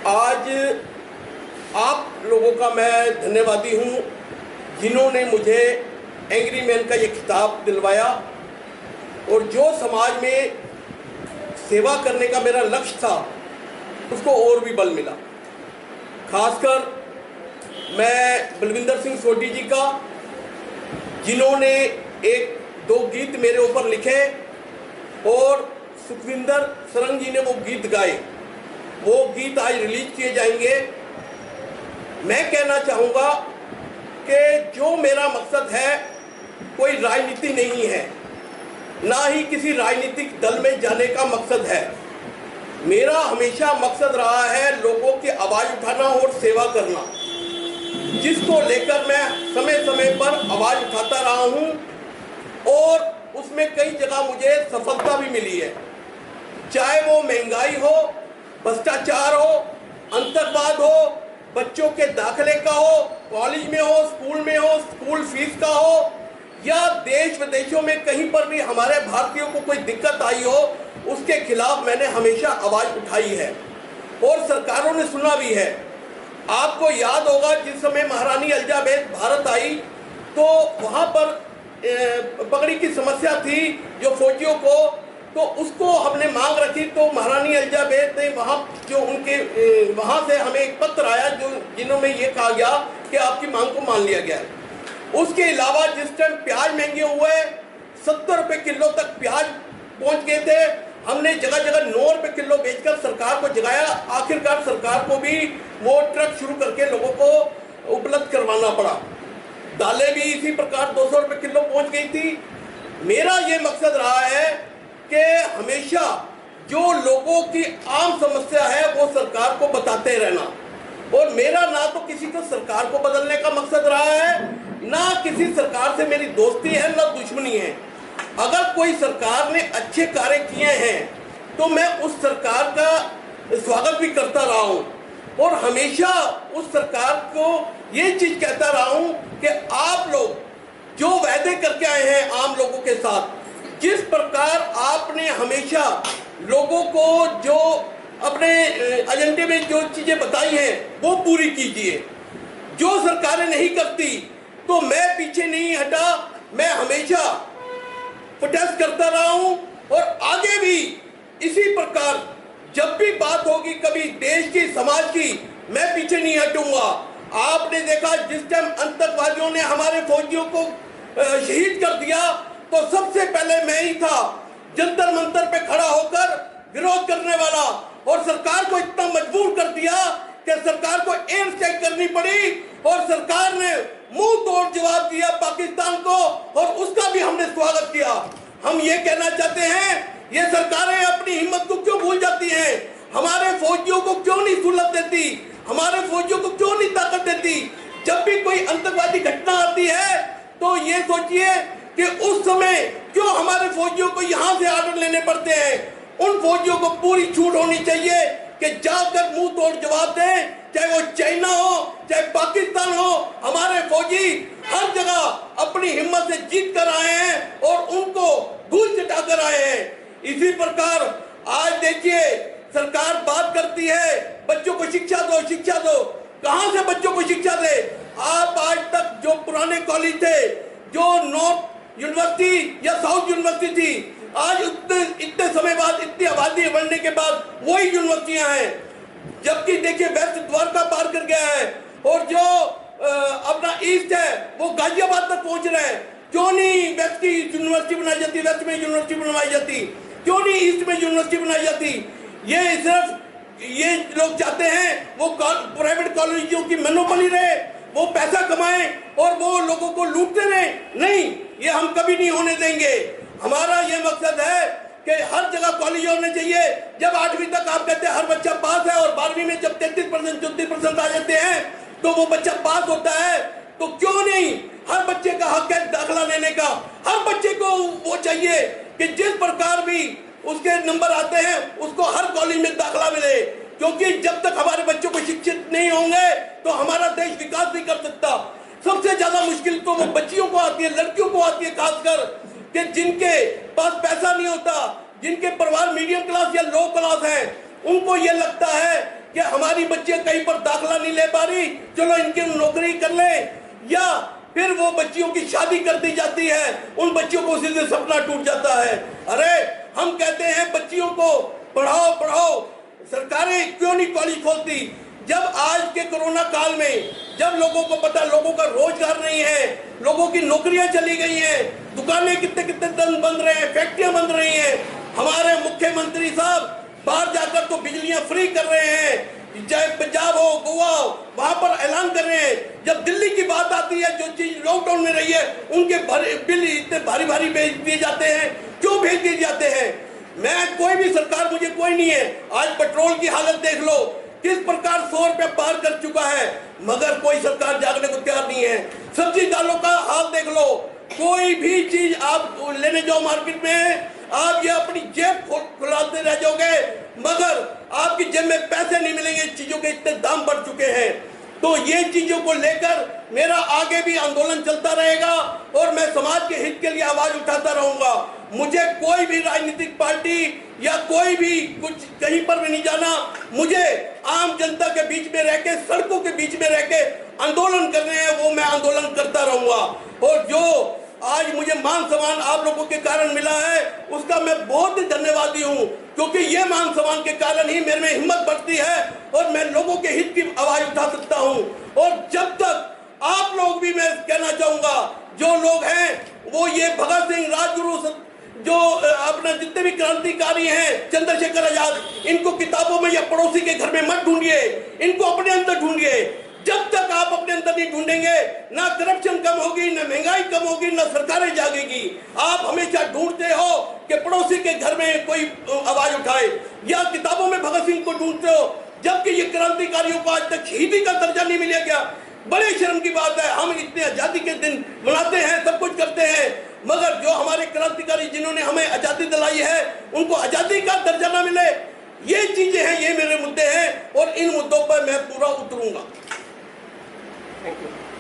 आज आप लोगों का मैं धन्यवादी हूँ जिन्होंने मुझे एंग्री मैन का ये खिताब दिलवाया और जो समाज में सेवा करने का मेरा लक्ष्य था उसको और भी बल मिला। खासकर मैं बलविंदर सिंह सोढी जी का, जिन्होंने एक दो गीत मेरे ऊपर लिखे और सुखविंदर सरंग जी ने वो गीत गाए। वो गीत आज रिलीज किए जाएंगे। मैं कहना चाहूँगा कि जो मेरा मकसद है कोई राजनीति नहीं है, ना ही किसी राजनीतिक दल में जाने का मकसद है। मेरा हमेशा मकसद रहा है लोगों की आवाज़ उठाना और सेवा करना, जिसको लेकर मैं समय समय पर आवाज़ उठाता रहा हूँ और उसमें कई जगह मुझे सफलता भी मिली है। चाहे वो महंगाई हो, भ्रष्टाचार हो, अंतर्वाद हो, बच्चों के दाखिले का हो, कॉलेज में हो, स्कूल फीस का हो, या देश विदेशों में कहीं पर भी हमारे भारतीयों को कोई दिक्कत आई हो, उसके खिलाफ मैंने हमेशा आवाज़ उठाई है और सरकारों ने सुना भी है। आपको याद होगा जिस समय महारानी एलिजाबेथ भारत आई तो वहाँ पर पगड़ी की समस्या थी जो फौजियों को, तो उसको हमने मांग रखी। तो महारानी एलिजाबेथ ने वहाँ से हमें एक पत्र आया जिन्होंने ये कहा गया कि आपकी मांग को मान लिया गया। उसके अलावा जिस टाइम प्याज महंगे हुए, 70 रुपये किलो तक प्याज पहुँच गए थे, हमने जगह जगह 9 रुपये किलो बेचकर सरकार को जगाया। आखिरकार सरकार को भी वो ट्रक शुरू करके लोगों को उपलब्ध करवाना पड़ा। दालें भी इसी प्रकार 200 रुपये किलो पहुँच गई थी। मेरा ये मकसद रहा है कि हमेशा जो लोगों की आम समस्या है वो सरकार को बताते रहना। और मेरा ना तो किसी को सरकार को बदलने का मकसद रहा है, ना किसी सरकार से मेरी दोस्ती है, ना दुश्मनी है। अगर कोई सरकार ने अच्छे कार्य किए हैं तो मैं उस सरकार का स्वागत भी करता रहा हूँ और हमेशा उस सरकार को ये चीज़ कहता रहा हूँ कि आप लोग जो वायदे करके आए हैं आम लोगों के साथ, जिस प्रकार आपने हमेशा लोगों को जो अपने एजेंडे में जो चीज़ें बताई हैं वो पूरी कीजिए। जो सरकारें नहीं करती तो मैं पीछे नहीं हटा, मैं हमेशा प्रोटेस्ट करता रहा हूं और आगे भी इसी प्रकार जब भी बात होगी कभी देश की, समाज की, मैं पीछे नहीं हटूंगा। आपने देखा जिस टाइम आतंकवादियों ने हमारे फौजियों को शहीद कर दिया तो सबसे पहले मैं ही था जंतर मंतर पे खड़ा होकर विरोध करने वाला, और सरकार को इतना मजबूर कर दिया कि सरकार को एयर स्ट्राइक करनी पड़ी और सरकार ने मुंह तोड़ जवाब दिया पाकिस्तान को और उसका भी हमने स्वागत किया। हम ये कहना चाहते हैं ये सरकारें अपनी हिम्मत को क्यों भूल जाती हैं, हमारे फौजियों को क्यों नहीं सुलभ देती, हमारे फौजियों को क्यों नहीं ताकत देती। जब भी कोई आतंकवादी घटना आती है तो ये सोचिए कि उस समय क्यों हमारे फौजियों को यहाँ से आर्डर लेने पड़ते हैं। उन फौजियों को पूरी छूट होनी चाहिए कि जाकर मुंह तोड़ जवाब दें, चाहे वो चाइना हो चाहे पाकिस्तान हो। हमारे फौजी हर जगह अपनी हिम्मत से जीत कर आए हैं और उनको धूल चटा कर आए हैं। इसी प्रकार आज देखिए सरकार बात करती है बच्चों को शिक्षा दो, शिक्षा दो। कहां से बच्चों को शिक्षा दे? आप आज तक जो पुराने कॉलेज थे, जो नॉर्थ यूनिवर्सिटी या साउथ यूनिवर्सिटी थी, आज इतने समय बाद, इतनी आबादी बढ़ने के बाद वही यूनिवर्सिटियां हैं। जबकि देखिए वेस्ट द्वारका पार कर गया है और जो अपना ईस्ट है वो गाजियाबाद तक पहुंच रहे हैं। क्यों नहीं वेस्ट की यूनिवर्सिटी बनाई जाती, वेस्ट में यूनिवर्सिटी बनवाई जाती? क्यों नहीं ईस्ट में यूनिवर्सिटी बनाई जाती? ये सिर्फ ये लोग चाहते हैं वो प्राइवेट कॉलेजों की मोनोपोली रहे, वो पैसा कमाएं और वो लोगों को लूटते रहे। नहीं, ये हम कभी नहीं होने देंगे। हमारा ये मकसद है कि हर जगह कॉलेज होने चाहिए। जब 8वीं तक आप कहते हैं हर बच्चा पास है और 12वीं में जब 33% 34% आ जाते हैं तो वो बच्चा पास होता है, तो क्यों नहीं हर बच्चे का हक है दाखिला लेने का। हर बच्चे को वो चाहिए कि जिस प्रकार भी उसके नंबर आते हैं उसको हर कॉलेज में दाखिला मिले, क्योंकि जब तक हमारे बच्चों को शिक्षित नहीं होंगे तो हमारा देश विकास नहीं कर सकता। सबसे ज्यादा मुश्किल तो वो बच्चियों को आती है, लड़कियों को आती है, खासकर कि जिनके पास पैसा नहीं होता, जिनके परिवार मीडियम क्लास या लो क्लास है, उनको ये लगता है कि हमारी बच्चियां कहीं पर दाखिला नहीं ले पा रही, चलो इनकी नौकरी कर ले, या फिर वो बच्चियों की शादी कर दी जाती है, उन बच्चियों को उसी से सपना टूट जाता है। अरे हम कहते हैं बच्चियों को पढ़ाओ पढ़ाओ, सरकारें क्यों नहीं कॉलेज खोलती? जब आज के कोरोना काल में जब लोगों को पता, लोगों का रोजगार नहीं है, लोगों की नौकरियां चली गई हैं, दुकानें कितने कितने दिन बंद रहे हैं, फैक्ट्रियां बंद रही हैं, हमारे मुख्यमंत्री साहब बाहर जाकर तो बिजलियां फ्री कर रहे हैं, चाहे पंजाब हो, गोवा हो, वहां पर ऐलान कर रहे हैं। जब दिल्ली की बात आती है, जो चीज लॉकडाउन में रही है, उनके बिल इतने भारी भारी भेज दिए जाते हैं। क्यों भेज दिए जाते हैं? मैं कोई भी सरकार, मुझे कोई नहीं है। आज पेट्रोल की हालत देख लो, किस प्रकार 100 रुपया पार कर चुका है, मगर कोई सरकार जागने को तैयार नहीं है। सब्जी दालों का हाल देख लो, कोई भी चीज आप लेने जाओ मार्केट में, आप ये अपनी जेब खुलाते रह जाओगे, मगर आपकी जेब में पैसे नहीं मिलेंगे। चीजों के इतने दाम बढ़ चुके हैं। तो ये चीजों को लेकर मेरा आगे भी आंदोलन चलता रहेगा और मैं समाज के हित के लिए आवाज उठाता रहूंगा। मुझे कोई भी राजनीतिक पार्टी या कोई भी कुछ कहीं पर भी नहीं जाना। मुझे आम जनता के बीच में रह के, सड़कों के बीच में रह के आंदोलन करने हैं, वो मैं आंदोलन करता रहूंगा। और जो आज मुझे मान सम्मान आप लोगों के कारण मिला है, उसका मैं बहुत ही धन्यवादी हूं, क्योंकि ये मान सम्मान के कारण ही मेरे में हिम्मत बढ़ती है और मैं लोगों के हित की आवाज उठा सकता हूं। और जब तक आप लोग भी, मैं कहना चाहूंगा, जो लोग हैं वो ये भगत सिंह, राजगुरु, जो अपना जितने भी क्रांतिकारी हैं, चंद्रशेखर आजाद, इनको किताबों में या पड़ोसी के घर में मत ढूंढिए, इनको अपने अंदर ढूंढिए। जब तक आप अपने अंदर नहीं ढूंढेंगे, ना करप्शन कम होगी, ना महंगाई कम होगी, ना सरकारें जागेगी। आप हमेशा ढूंढते हो कि पड़ोसी के घर में कोई आवाज उठाए, या किताबों में भगत सिंह को ढूंढते हो, जबकि ये क्रांतिकारियों को आज तक शहीदी का दर्जा नहीं मिला गया। बड़े शर्म की बात है। हम इतने आजादी के दिन मनाते हैं, सब कुछ करते हैं, मगर जो हमारे क्रांतिकारी जिन्होंने हमें आजादी दिलाई है, उनको आजादी का दर्जा ना मिले। ये चीजें हैं, ये मेरे मुद्दे हैं और इन मुद्दों पर मैं पूरा उतरूंगा। Thank you.